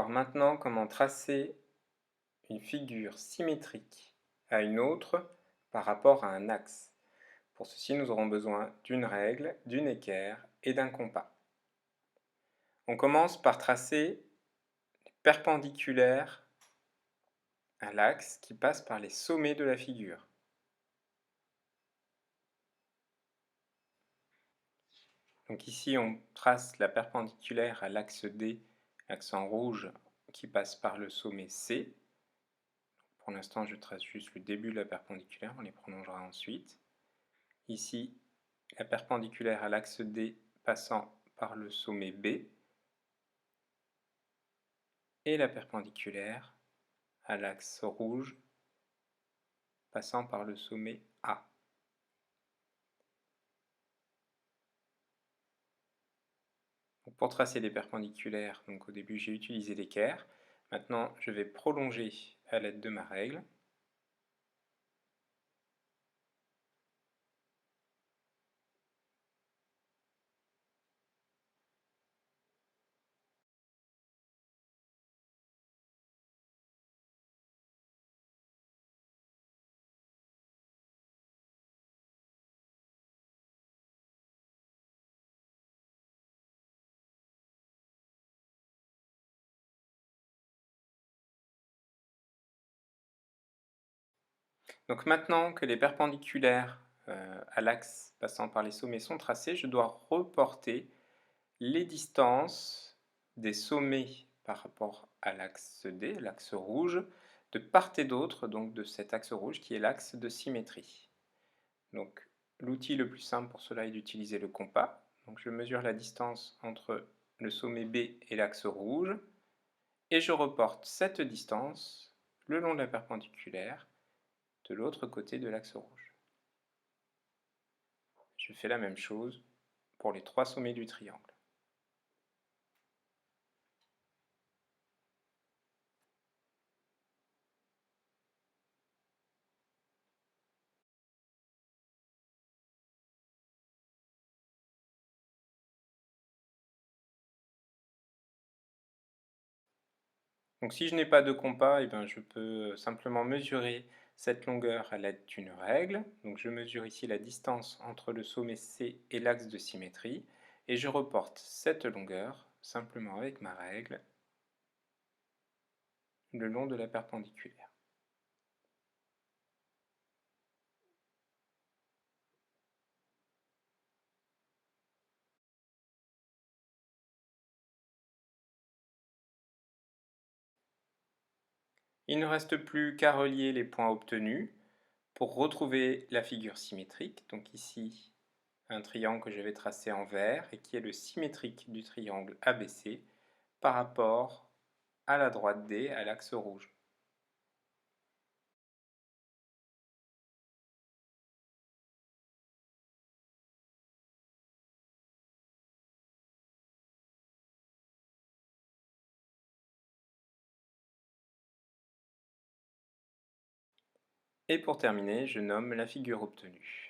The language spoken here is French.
voir maintenant comment tracer une figure symétrique à une autre par rapport à un axe. Pour ceci, nous aurons besoin d'une règle, d'une équerre et d'un compas. On commence par tracer les perpendiculaires à l'axe qui passe par les sommets de la figure. Donc ici, on trace la perpendiculaire à l'axe D, l'accent rouge qui passe par le sommet C. Pour l'instant, je trace juste le début de la perpendiculaire, on les prolongera ensuite. Ici, la perpendiculaire à l'axe D passant par le sommet B et la perpendiculaire à l'axe rouge passant par le sommet A. Donc pour tracer les perpendiculaires, donc au début j'ai utilisé l'équerre. Maintenant, je vais prolonger à l'aide de ma règle. Donc maintenant que les perpendiculaires à l'axe passant par les sommets sont tracés, je dois reporter les distances des sommets par rapport à l'axe D, l'axe rouge, de part et d'autre donc de cet axe rouge qui est l'axe de symétrie. Donc l'outil le plus simple pour cela est d'utiliser le compas. Donc je mesure la distance entre le sommet B et l'axe rouge et je reporte cette distance le long de la perpendiculaire de l'autre côté de l'axe rouge. Je fais la même chose pour les trois sommets du triangle. Donc si je n'ai pas de compas, je peux simplement mesurer cette longueur à l'aide d'une règle. Donc je mesure ici la distance entre le sommet C et l'axe de symétrie et je reporte cette longueur simplement avec ma règle le long de la perpendiculaire. Il ne reste plus qu'à relier les points obtenus pour retrouver la figure symétrique. Donc ici, un triangle que je vais tracer en vert et qui est le symétrique du triangle ABC par rapport à la droite D, à l'axe rouge. Et pour terminer, je nomme la figure obtenue.